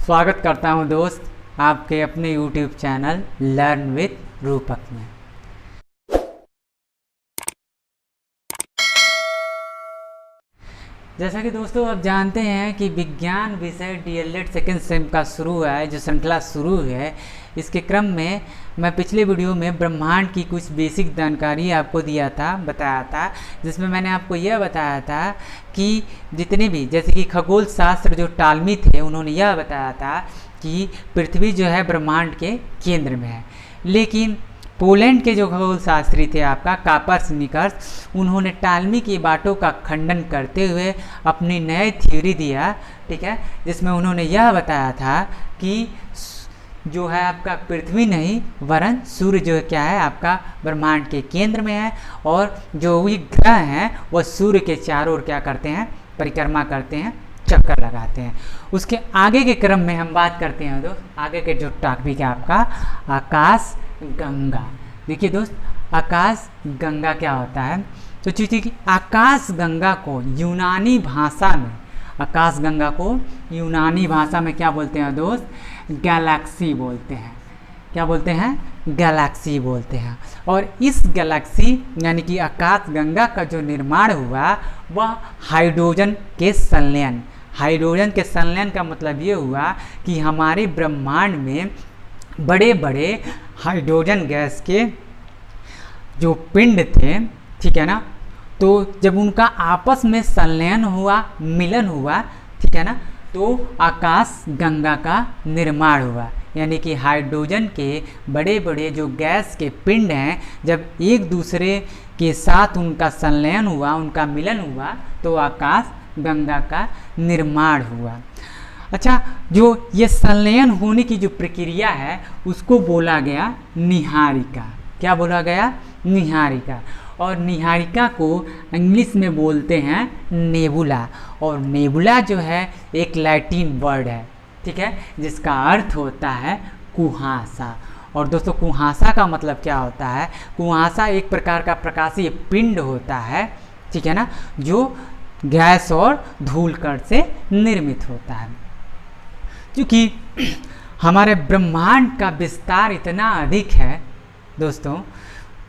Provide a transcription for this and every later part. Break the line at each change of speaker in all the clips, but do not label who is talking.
स्वागत करता हूं दोस्त आपके अपने YouTube चैनल लर्न विद रूपक में। जैसा कि दोस्तों आप जानते हैं कि विज्ञान विषय DLED सेकेंड सेम का शुरू है, जो श्रृंखला शुरू है। इसके क्रम में मैं पिछले वीडियो में ब्रह्मांड की कुछ बेसिक जानकारी आपको बताया था, जिसमें मैंने आपको यह बताया था कि जितने भी जैसे कि खगोल शास्त्र जो टालमी थे, उन्होंने यह बताया था कि पृथ्वी जो है ब्रह्मांड के केंद्र में है। लेकिन पोलैंड के जो खगोल शास्त्री थे आपका कोपर्निकस, उन्होंने टालमी की बातों का खंडन करते हुए अपनी नई थ्योरी दिया, ठीक है, जिसमें उन्होंने यह बताया था कि जो है आपका पृथ्वी नहीं वरन सूर्य जो क्या है आपका ब्रह्मांड के केंद्र में है, और जो भी ग्रह हैं वह सूर्य के चारों ओर क्या करते हैं, परिक्रमा करते हैं, चक्कर लगाते हैं। उसके आगे के क्रम में हम बात करते हैं दोस्त, आगे के जो टॉपिक है आपका आकाश गंगा। देखिए दोस्त, आकाश गंगा क्या होता है, तो चूंकि कि आकाश गंगा को यूनानी भाषा में, आकाश गंगा को यूनानी भाषा में क्या बोलते हैं दोस्त, गैलेक्सी बोलते हैं। क्या बोलते हैं, गैलेक्सी बोलते हैं। और इस गैलेक्सी यानी कि आकाश गंगा का जो निर्माण हुआ वह हाइड्रोजन के संलयन, हाइड्रोजन के संलयन का मतलब ये हुआ कि हमारे ब्रह्मांड में बड़े बड़े हाइड्रोजन गैस के जो पिंड थे, ठीक है ना, तो जब उनका आपस में संलयन हुआ, मिलन हुआ, ठीक है ना, तो आकाश गंगा का निर्माण हुआ। यानी कि हाइड्रोजन के बड़े बड़े जो गैस के पिंड हैं, जब एक दूसरे के साथ उनका संलयन हुआ, उनका मिलन हुआ, तो आकाश गंगा का निर्माण हुआ। अच्छा, जो ये संलयन होने की जो प्रक्रिया है उसको बोला गया निहारिका। क्या बोला गया, निहारिका। और निहारिका को इंग्लिश में बोलते हैं नेबुला, और नेबुला जो है एक लैटिन वर्ड है, ठीक है, जिसका अर्थ होता है कुहासा। और दोस्तों कुहासा का मतलब क्या होता है, कुहासा एक प्रकार का प्रकाशीय पिंड होता है, ठीक है ना, जो गैस और धूल कण से निर्मित होता है। क्योंकि हमारे ब्रह्मांड का विस्तार इतना अधिक है दोस्तों,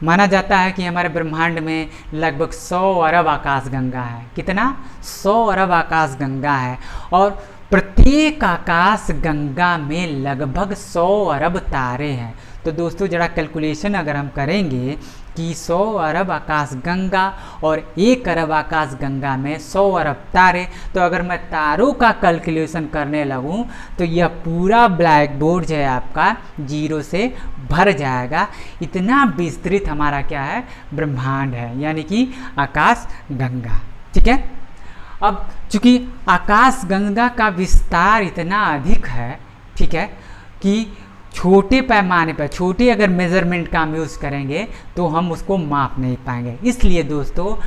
माना जाता है कि हमारे ब्रह्मांड में लगभग 100 अरब आकाशगंगा है। कितना, 100 अरब आकाशगंगा है। और प्रत्येक आकाश गंगा में लगभग 100 अरब तारे हैं। तो दोस्तों जरा कैलकुलेशन अगर हम करेंगे कि 100 अरब आकाशगंगा और 1 अरब आकाशगंगा में 100 अरब तारे, तो अगर मैं तारों का कैलकुलेशन करने लगूं तो यह पूरा ब्लैक बोर्ड जो है आपका 0 से भर जाएगा। इतना विस्तृत हमारा क्या है, ब्रह्मांड है, यानी कि आकाश गंगा, ठीक है। अब चूंकि आकाश गंगा का विस्तार इतना अधिक है, ठीक है, कि छोटे पैमाने पर, छोटे अगर मेज़रमेंट का हम यूज़ करेंगे तो हम उसको माप नहीं पाएंगे। इसलिए दोस्तों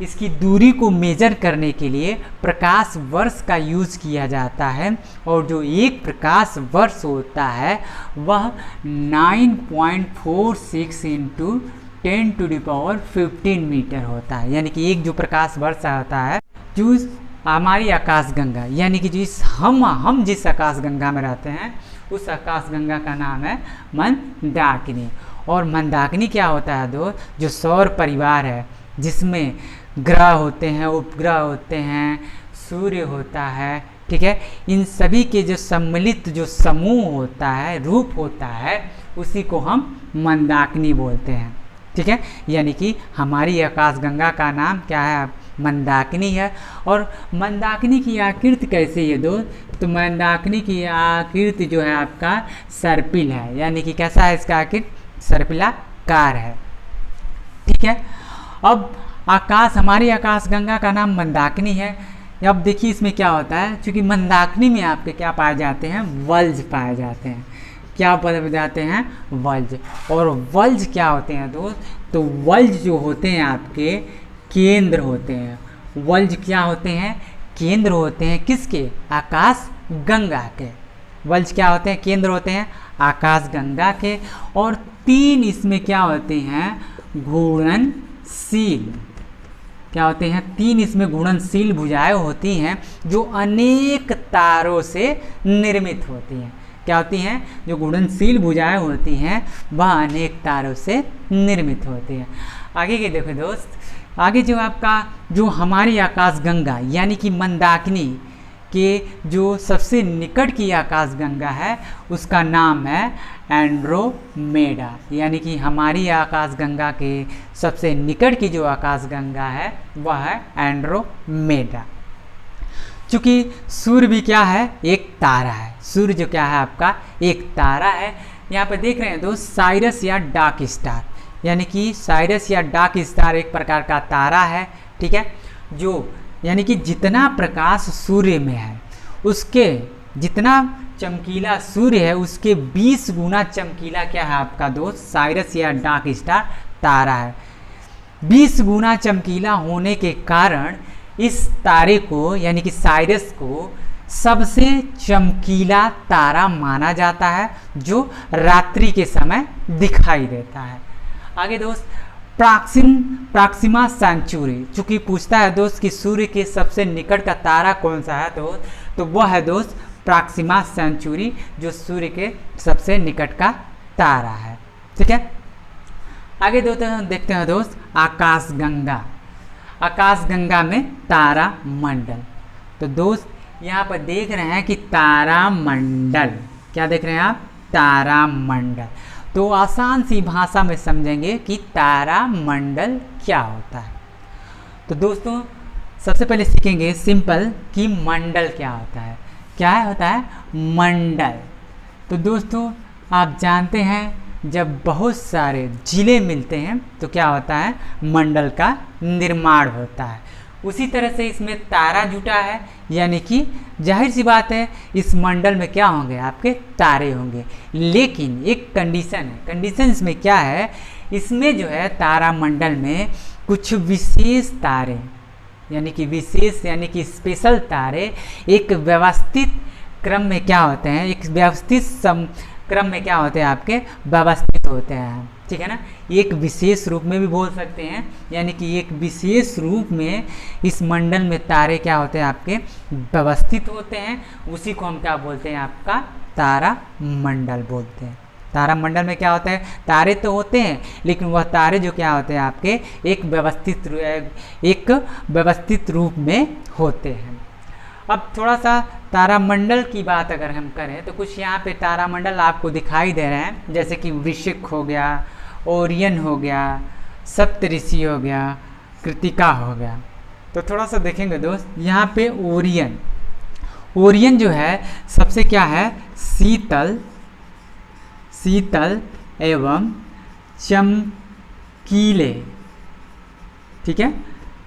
इसकी दूरी को मेजर करने के लिए प्रकाश वर्ष का यूज़ किया जाता है, और जो एक प्रकाश वर्ष होता है वह 9.46 इंटू 10⁻15 मीटर होता है। यानी कि एक जो प्रकाश वर्ष होता है, जो हमारी आकाशगंगा, यानी कि जिस हम जिस आकाशगंगा में रहते हैं उस आकाशगंगा का नाम है मंदाकिनी। और मंदाकिनी क्या होता है दोस्त, जो सौर परिवार है जिसमें ग्रह होते हैं, उपग्रह होते हैं, सूर्य होता है, ठीक है, इन सभी के जो सम्मिलित जो समूह होता है, रूप होता है, उसी को हम मंदाकिनी बोलते हैं, ठीक है। यानी कि हमारी आकाशगंगा का नाम क्या है, मंदाकिनी है। और मंदाकिनी की आकृति कैसी है दोस्त, तो मंदाकिनी की आकृति जो है आपका सर्पिल है, यानी कि कैसा है इसका आकृति, सर्पिलाकार है, ठीक है। अब हमारी आकाशगंगा का नाम मंदाकिनी है। अब देखिए इसमें क्या होता है, क्योंकि मंदाकिनी में आपके क्या पाए जाते हैं, वल्ज पाए जाते हैं। क्या पाए जाते हैं, वल्ज। और वल्ज क्या होते हैं दोस्त, तो वल्ज जो होते हैं आपके केंद्र होते हैं। वल्ज क्या होते हैं, केंद्र होते हैं किसके, आकाश गंगा के। वल्ज क्या होते हैं, केंद्र होते हैं आकाश गंगा के। और 3 इसमें क्या होते हैं, घूर्णनशील, क्या होते हैं, 3 इसमें घूर्णनशील भुजाएं होती हैं जो अनेक तारों से निर्मित होती हैं। क्या होती हैं, जो घूर्णनशील भुजाएं होती हैं वह अनेक तारों से निर्मित होती हैं। आगे के देखो दोस्त, आगे जो आपका जो हमारी आकाशगंगा यानी कि मंदाकिनी के जो सबसे निकट की आकाशगंगा है उसका नाम है एंड्रोमेडा, यानी कि हमारी आकाशगंगा के सबसे निकट की जो आकाशगंगा है वह है एंड्रोमेडा। चूँकि सूर्य भी क्या है, एक तारा है। सूर्य जो क्या है आपका एक तारा है। यहाँ पर देख रहे हैं दोस्त, साइरस या डार्क स्टार, यानी कि साइरस या डार्क स्टार एक प्रकार का तारा है, ठीक है, जो यानी कि जितना प्रकाश सूर्य में है उसके, जितना चमकीला सूर्य है उसके 20 गुना चमकीला क्या है आपका दोस्त, साइरस या डार्क स्टार तारा है। 20 गुना चमकीला होने के कारण इस तारे को यानी कि साइरस को सबसे चमकीला तारा माना जाता है जो रात्रि के समय दिखाई देता है। आगे दोस्त, प्राक्सिमा सेंचुरी, चूँकि पूछता है दोस्त कि सूर्य के सबसे निकट का तारा कौन सा है दोस्त, तो वह है दोस्त प्राक्सिमा सेंचुरी जो सूर्य के सबसे निकट का तारा है, ठीक है। आगे देखते हैं दोस्त आकाशगंगा। आकाशगंगा में तारा मंडल। तो दोस्त यहाँ पर देख रहे हैं कि तारा मंडल, क्या देख रहे हैं आप, तारा मंडल। तो आसान सी भाषा में समझेंगे कि तारा मंडल क्या होता है। तो दोस्तों सबसे पहले सीखेंगे सिंपल कि मंडल क्या होता है। क्या होता है मंडल? तो दोस्तों आप जानते हैं जब बहुत सारे जिले मिलते हैं तो क्या होता है, मंडल का निर्माण होता है। उसी तरह से इसमें तारा जुटा है, यानी कि जाहिर सी बात है इस मंडल में क्या होंगे, आपके तारे होंगे। लेकिन एक कंडीशन है, कंडीशन इसमें क्या है, इसमें जो है तारा मंडल में कुछ विशेष तारे यानी कि विशेष यानी कि स्पेशल तारे एक व्यवस्थित क्रम में क्या होते हैं, एक व्यवस्थित क्रम में क्या होते हैं, आपके व्यवस्थित होते हैं, ठीक है ना। एक विशेष रूप में भी बोल सकते हैं, यानी कि एक विशेष रूप में इस मंडल में तारे क्या होते हैं, आपके व्यवस्थित होते हैं। उसी को हम क्या बोलते हैं, आपका तारा मंडल बोलते हैं। तारा मंडल में क्या होता है, तारे तो होते हैं लेकिन वह तारे जो क्या होते हैं, आपके एक व्यवस्थित रूप में होते हैं। अब थोड़ा सा तारामंडल की बात अगर हम करें तो कुछ यहाँ पे तारामंडल आपको दिखाई दे रहे हैं, जैसे कि वृश्चिक हो गया, ओरियन हो गया, सप्तऋषि हो गया, कृतिका हो गया। तो थोड़ा सा देखेंगे दोस्त, यहाँ पे ओरियन जो है सबसे क्या है, शीतल एवं चमकीले, ठीक है,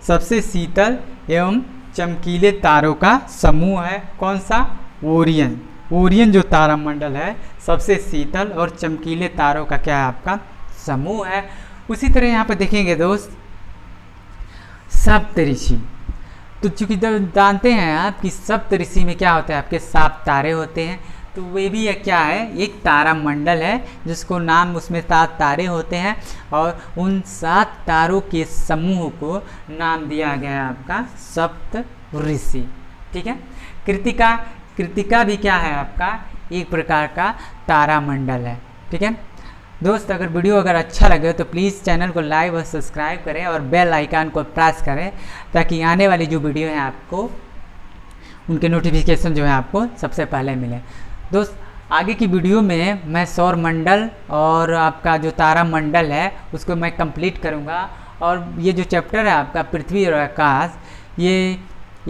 सबसे शीतल एवं चमकीले तारों का समूह है। कौन सा, ओरियन। ओरियन जो तारामंडल है सबसे शीतल और चमकीले तारों का क्या है, आपका समूह है। उसी तरह यहाँ पर देखेंगे दोस्त सप्तऋषि। तो चूंकि जानते हैं आप कि सप्तऋषि में क्या होता है, आपके 7 तारे होते हैं। तो वे भी क्या है, एक तारामंडल है जिसको नाम, उसमें 7 तारे होते हैं और उन 7 तारों के समूह को नाम दिया गया है आपका सप्तऋषि, ठीक है। कृतिका भी क्या है, आपका एक प्रकार का तारामंडल है, ठीक है दोस्त। अगर वीडियो अच्छा लगे तो प्लीज़ चैनल को लाइक और सब्सक्राइब करें और बेल आइकन को प्रेस करें ताकि आने वाली जो वीडियो है आपको उनके नोटिफिकेशन जो है आपको सबसे पहले मिले। दोस्त आगे की वीडियो में मैं सौर मंडल और आपका जो तारा मंडल है उसको मैं कंप्लीट करूँगा, और ये जो चैप्टर है आपका पृथ्वी और आकाश, ये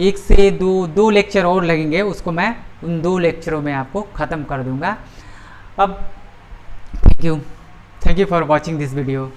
1 से 2 लेक्चर और लगेंगे, उसको मैं उन 2 लेक्चरों में आपको ख़त्म कर दूँगा। अब thank you for watching this video.